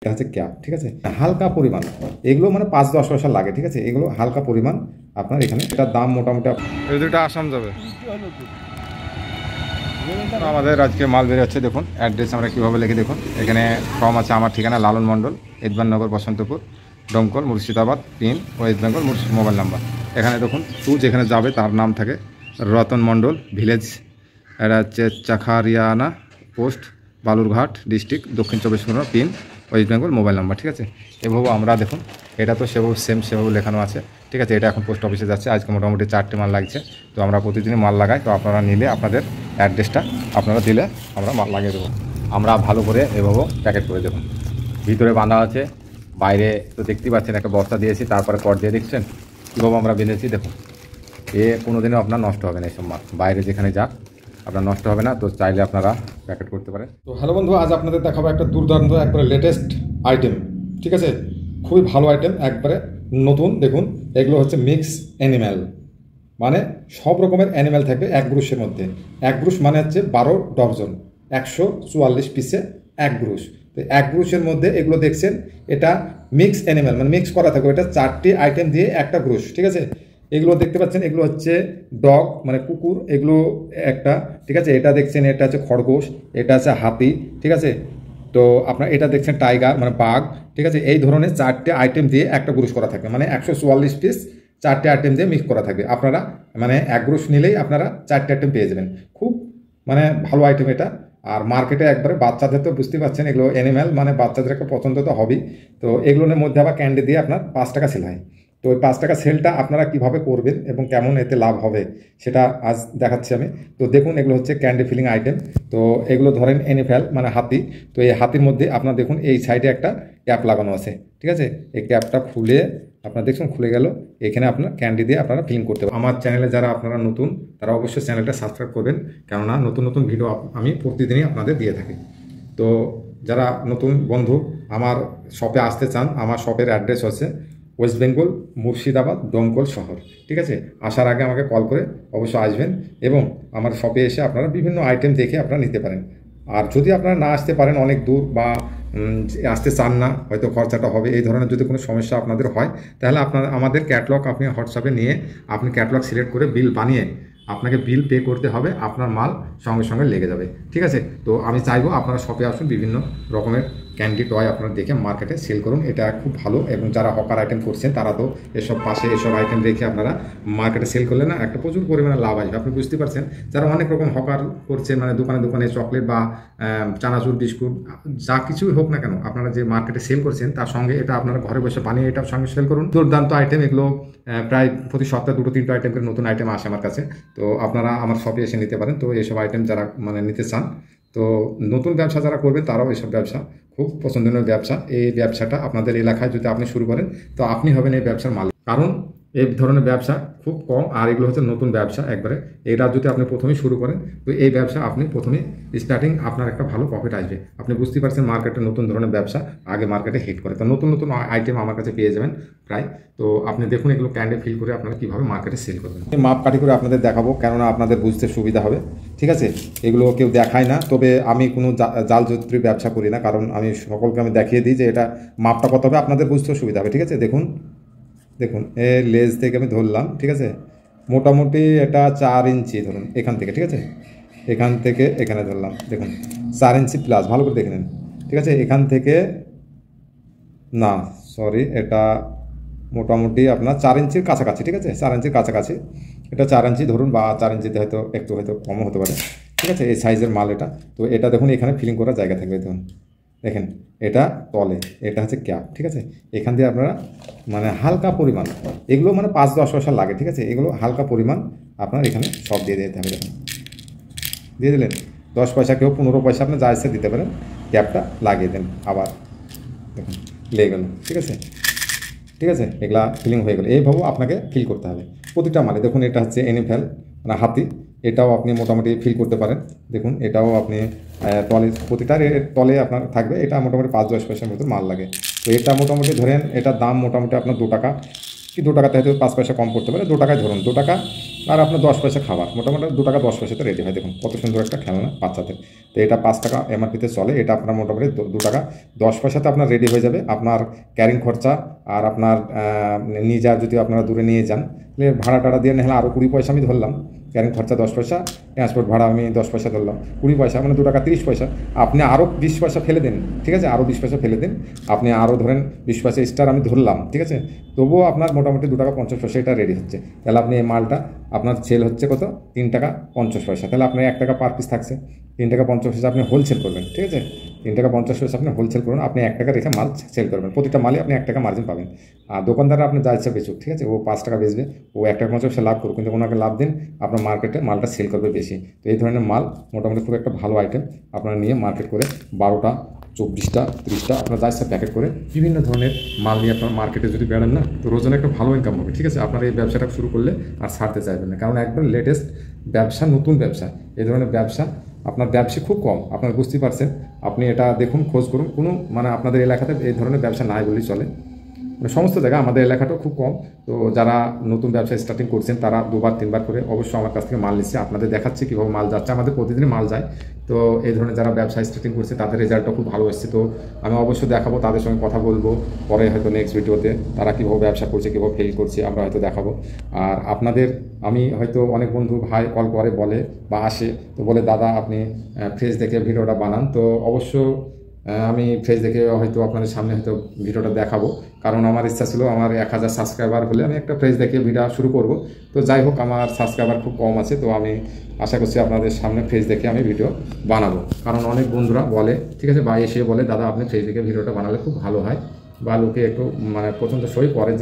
এটা হচ্ছে ক্যাপ, ঠিক আছে, হালকা পরিমাণ, এগুলো মানে 5-10 পয়সা লাগে, ঠিক আছে, এগুলো হালকা পরিমাণ আপনার এখানে। এটার দাম মোটামুটি এই দুটো আসাম যাবে। আমাদের আজকে মাল বের হচ্ছে, দেখুন অ্যাড্রেস আমরা কীভাবে লিখে দেখুন। এখানে ফর্ম আছে, আমার ঠিকানা লালন মণ্ডল, ইদবাননগর, বসন্তপুর, দমকল, Murshidabad, pin, West Bengal, mobile number. এখানে দেখুন টু যেখানে যাবে তার নাম থাকে রতন মণ্ডল, ভিলেজ এটা হচ্ছে চাখারিয়ানা, পোস্ট বালুরঘাট, ডিস্ট্রিক্ট দক্ষিণ 24 pin, West Bengal, mobile number, ঠিক আছে। এভাবে আমরা দেখুন, এটা তো সেভাবে সেভাবে লেখানো আছে, ঠিক আছে। এটা এখন পোস্ট অফিসে যাচ্ছে, আজকে মোটামুটি 4টে মাল লাগছে। তো আমরা প্রতিদিনই মাল লাগাই, তো আপনারা নিলে আপনাদের অ্যাড্রেসটা আপনারা দিলে আমরা মাল লাগিয়ে দেবো। আমরা ভালো করে এভাবে প্যাকেট করে দেখুন, ভিতরে বাঁধা আছে, বাইরে তো দেখতেই পাচ্ছেন একটা বস্তা দিয়েছি, তারপরে কট দিয়ে দেখছেন কীভাবে আমরা বেঁধেছি। দেখুন কোনোদিনও আপনার নষ্ট হবে না এসব মাল, বাইরে যেখানে যাক আপনার নষ্ট হবে না। তো চাইলে আপনারা প্যাকেট করতে পারেন। তো হ্যালো বন্ধু, আজ আপনাদের দেখাবো একটা দুর্দান্ত একবারে লেটেস্ট আইটেম, ঠিক আছে, খুবই ভালো আইটেম, একবারে নতুন। দেখুন এগুলো হচ্ছে মিক্স অ্যানিম্যাল, মানে সব রকমের অ্যানিম্যাল থাকবে এক ব্রুশের মধ্যে। এক ব্রুশ মানে হচ্ছে 12 ডজন, 144 পিসে এক ব্রুশ। তো এক ব্রুশের মধ্যে এগুলো দেখছেন, এটা মিক্স অ্যানিম্যাল মানে মিক্স করা থাকবে। এটা 4টি আইটেম দিয়ে একটা ব্রুশ, ঠিক আছে। এগুলো দেখতে পাচ্ছেন, এগুলো হচ্ছে ডগ মানে কুকুর, এগুলো একটা, ঠিক আছে। এটা দেখছেন, এটা হচ্ছে খরগোশ, এটা আছে হাতি, ঠিক আছে। তো আপনার এটা দেখছেন টাইগার মানে বাঘ, ঠিক আছে। এই ধরনের 4টে আইটেম দিয়ে একটা ব্রুশ করা থাকবে, মানে 144 পিস 4টে আইটেম দিয়ে মিক্স করা থাকবে। আপনারা মানে এক ব্রুশ নিলেই আপনারা 4টে আইটেম পেয়ে যাবেন। খুব মানে ভালো আইটেম এটা। আর মার্কেটে একবারে বাচ্চাদের তো বুঝতে পারছেন, এগুলো অ্যানিম্যাল মানে বাচ্চাদের একটা পছন্দ তো হবেই। তো এগুলোর মধ্যে আবার ক্যান্ডি দিয়ে আপনার 5 টাকা সেল হয়। তো ওই 5 টাকা সেলটা আপনারা কিভাবে করবেন এবং কেমন এতে লাভ হবে সেটা আজ দেখাচ্ছি আমি। তো দেখুন এগুলো হচ্ছে ক্যান্ডি ফিলিং আইটেম। তো এগুলো ধরেন এনিফ্যাল মানে হাতি। তো এই হাতির মধ্যে আপনার দেখুন এই সাইডে একটা ক্যাপ লাগানো আছে, ঠিক আছে। এই ক্যাপটা খুলে আপনার দেখুন খুলে গেল, এখানে আপনার ক্যান্ডি দিয়ে আপনারা ফিলিং করতে পারেন। আমার চ্যানেলে যারা আপনারা নতুন তারা অবশ্যই চ্যানেলটা সাবস্ক্রাইব করবেন, কেননা নতুন নতুন ভিডিও আমি প্রতিদিনই আপনাদের দিয়ে থাকি। তো যারা নতুন বন্ধু আমার শপে আসতে চান, আমার শপের অ্যাড্রেস হচ্ছে ওয়েস্ট বেঙ্গল, মুর্শিদাবাদ, দমকল শহর, ঠিক আছে। আসার আগে আমাকে কল করে অবশ্যই আসবেন এবং আমার শপে এসে আপনারা বিভিন্ন আইটেম দেখে আপনারা নিতে পারেন। আর যদি আপনারা না আসতে পারেন, অনেক দূর বা আসতে চান না, হয়তো খরচাটা হবে, এই ধরনের যদি কোনো সমস্যা আপনাদের হয়, তাহলে আপনারা আমাদের ক্যাটলগ আপনি হোয়াটসঅ্যাপে নিয়ে আপনি ক্যাটলগ সিলেক্ট করে বিল বানিয়ে আপনাকে বিল পে করতে হবে, আপনার মাল সঙ্গে সঙ্গে লেগে যাবে, ঠিক আছে। তো আমি চাইবো আপনারা শপে আসুন, বিভিন্ন রকমের ক্যান্ডি টয় আপনারা দেখে মার্কেটে সেল করুন, এটা খুব ভালো। এবং যারা হকার আইটেম করছেন তারা তো এসব পাশে এসব আইটেম রেখে আপনারা মার্কেটে সেল করলে না একটা প্রচুর পরিমাণে লাভ আসবে। আপনি বুঝতে পারছেন, যারা অনেক রকম হকার করছে মানে দোকানে দোকানে চকলেট বা চানাচুর বিস্কুট যা কিছুই হোক না কেন, আপনারা যে মার্কেটে সেল করছেন তার সঙ্গে এটা আপনারা ঘরে বসে বানিয়ে এটার সঙ্গে সেল করুন। দুর্দান্ত আইটেম এগুলো, প্রায় প্রতি সপ্তাহে 2-3টা আইটেম করে নতুন আইটেম আসে আমার কাছে। তো আপনারা আমার শপে এসে নিতে পারেন। তো এইসব আইটেম যারা মানে নিতে চান, তো নতুন ব্যবসা যারা করবেন তারাও এইসব ব্যবসা খুব পছন্দনীয় ব্যবসা। এই ব্যবসাটা আপনাদের এলাকায় যদি আপনি শুরু করেন তো আপনি হবেন এই ব্যবসার মালিক, কারণ এই ধরনের ব্যবসা খুব কম। আর এগুলো হচ্ছে নতুন ব্যবসা একবারে, এটা যদি আপনি প্রথমেই শুরু করেন তো এই ব্যবসা আপনি প্রথমে স্টার্টিং আপনার একটা ভালো প্রফিট আসবে। আপনি বুঝতে পারছেন মার্কেটে নতুন ধরনের ব্যবসা আগে মার্কেটে হিট করে, তো নতুন নতুন আইটেম আমার কাছে পেয়ে যাবেন প্রায়। তো আপনি দেখুন এগুলো ক্যান্ডি ফিল করে আপনারা কীভাবে মার্কেটে সেল করবেন। মাপ কাটি করে আপনাদের দেখাবো, কেননা আপনাদের বুঝতে সুবিধা হবে, ঠিক আছে। এগুলো কেউ দেখায় না, তবে আমি কোনো জাল জুতরি ব্যবসা করি না, কারণ আমি সকলকে আমি দেখিয়ে দিই যে এটা মাপটা কত হবে, আপনাদের বুঝতেও সুবিধা হবে, ঠিক আছে। দেখুন দেখুন এর লেজ থেকে আমি ধরলাম, ঠিক আছে। মোটামুটি এটা 4 ইঞ্চি ধরুন এখান থেকে, ঠিক আছে। এখান থেকে এখানে ধরলাম, দেখুন 4 ইঞ্চি প্লাস, ভালো করে দেখে নেন, ঠিক আছে। এখান থেকে না সরি, এটা মোটামুটি আপনার 4 ইঞ্চির কাছাকাছি, ঠিক আছে। 4 ইঞ্চির কাছাকাছি, এটা 4 ইঞ্চি ধরুন, বা 4 ইঞ্চিতে হয়তো একটু হয়তো কমও হতে পারে, ঠিক আছে। এই সাইজের মাল এটা। তো এটা দেখুন এখানে ফিলিং করার জায়গা থাকবে, দেখুন দেখেন এটা তলে, এটা হচ্ছে ক্যাপ, ঠিক আছে। এখান দিয়ে আপনারা মানে হালকা পরিমাণ, এগুলো মানে 5-10 পয়সা লাগে, ঠিক আছে। এগুলো হালকা পরিমাণ আপনার এখানে সব দিয়ে দিতে হবে, দেখুন দিয়ে দিলেন। 10 পয়সা কেউ 15 পয়সা আপনি যা ইচ্ছে দিতে পারেন, ক্যাপটা লাগিয়ে দেন, আবার দেখুন লেগে গেল, ঠিক আছে ঠিক আছে। এগুলা ফিলিং হয়ে গেল, এইভাবেও আপনাকে ফিল করতে হবে প্রতিটা মালে। দেখুন এটা হচ্ছে এনিফ্যাল মানে হাতি, এটাও আপনি মোটামুটি ফিল করতে পারেন। দেখুন এটাও আপনি তলে, প্রতিটার তলে আপনার থাকবে, এটা মোটামুটি 5-10 পয়সার মতো মাল লাগে। তো এটা মোটামুটি ধরেন এটার দাম মোটামুটি আপনার 2 টাকা কি 2 টাকাতে হয়তো 5 পয়সা কম করতে পারে, 2 টাকায় ধরুন, 2 টাকা আর আপনার 10 পয়সা খাবার, মোটামুটি 2 টাকা 10 পয়সাতে রেডি হয়। দেখুন কত সুন্দর একটা খেলনা বাচ্চাদের। তো এটা 5 টাকা এমআরপিতে চলে, এটা আপনার মোটামুটি 2 টাকা 10 পয়সাতে আপনার রেডি হয়ে যাবে। আপনার ক্যারিং খরচা আর আপনার নিয়ে যা, যদি আপনারা দূরে নিয়ে যান তাহলে ভাড়া টাড়া দিয়ে নাহলে আরও 20 পয়সা আমি ধরলাম, ক্যারিং খরচা 10 পয়সা, ট্রান্সপোর্ট ভাড়া আমি 10 পয়সা ধরলাম, 20 পয়সা মানে 2 টাকা 30 পয়সা। আপনি আরও 20 পয়সা ফেলে দিন, ঠিক আছে, আরও 20 পয়সা ফেলে দিন, আপনি আরও ধরেন 20 পয়সা এক্সট্রা আমি ধরলাম, ঠিক আছে, তবুও আপনার মোটামুটি 2 টাকা 50 পয়সা এটা রেডি হচ্ছে। তাহলে আপনি এই মালটা আপনার সেল হচ্ছে কত, 3 টাকা 50 পয়সা, তাহলে আপনার 1 টাকা পার পিস থাকছে, 3 টাকা 50 পয়সা আপনি হোলসেল করবেন, ঠিক আছে, 3 টাকা 50 পয়সা আপনি হোলসেল করুন, আপনি 1 টাকা রেখে মাল সেল করবেন, প্রতিটা মালে আপনি 1 টাকা মার্জিন পাবেন। আর দোকানদার আপনি যা ইচ্ছা বেচুক, ঠিক আছে, ও 5 টাকা বেচবে, ও 1 টাকা 50 পয়সা লাভ করুক, কিন্তু ওনাকে লাভ দিন, আপনার মার্কেটে মালটা সেল করবে বেশি। তো এই ধরনের মাল মোটামুটি খুব একটা ভালো আইটেম, আপনারা নিয়ে মার্কেট করে 12টা 24টা 30টা আপনার যা ইচ্ছা প্যাকেট করে বিভিন্ন ধরনের মাল নিয়ে আপনার মার্কেটে যদি বেড়ান না, তো রোজানা একটা ভালো ইনকাম হবে, ঠিক আছে। আপনার এই ব্যবসাটা শুরু করলে আর ছাড়তে চাইবেন না, কারণ একদম লেটেস্ট ব্যবসা, নতুন ব্যবসা, এই ধরনের ব্যবসা আপনার ব্যবসা খুব কম, আপনার বুঝতেই পারছেন। আপনি এটা দেখুন, খোঁজ করুন, কোনো মানে আপনাদের এলাকাতে এই ধরনের ব্যবসা নাই বলেই চলে, মানে সমস্ত জায়গায়, আমাদের এলাকাটাও খুব কম। তো যারা নতুন ব্যবসা স্টার্টিং করছেন তারা 2বার 3বার করে অবশ্যই আমার কাছ থেকে মাল নিচ্ছে, আপনাদের দেখাচ্ছে কীভাবে মাল যাচ্ছে, আমাদের প্রতিদিনই মাল যায়। তো এই ধরনের যারা ব্যবসা স্টার্টিং করছে তাদের রেজাল্টটা খুব ভালো এসছে, তো আমি অবশ্যই দেখাবো, তাদের সঙ্গে কথা বলবো পরে হয়তো নেক্সট ভিডিওতে, তারা কীভাবে ব্যবসা করছে, কীভাবে ফেল করছে আমরা হয়তো দেখাবো। আর আপনাদের আমি হয়তো অনেক বন্ধু ভাই কল করে বলে বা আসে, তো বলে দাদা আপনি ফেস দেখে ভিডিওটা বানান, তো অবশ্য আমি ফেস দেখে হয়তো আপনাদের সামনে হয়তো ভিডিওটা দেখাবো, কারণ আমার ইচ্ছা ছিল আমার 1000 সাবস্ক্রাইবার হলে আমি একটা ফেস দেখে ভিডিও শুরু করব। তো যাই হোক, আমার সাবস্ক্রাইবার খুব কম আছে, তো আমি আশা করছি আপনাদের সামনে ফেস দেখে আমি ভিডিও বানাবো, কারণ অনেক বন্ধুরা বলে, ঠিক আছে, বা এসে বলে দাদা আপনি ফেস দেখে ভিডিওটা বানালে খুব ভালো হয়, বা লোকে একটু মানে পছন্দসই করে যে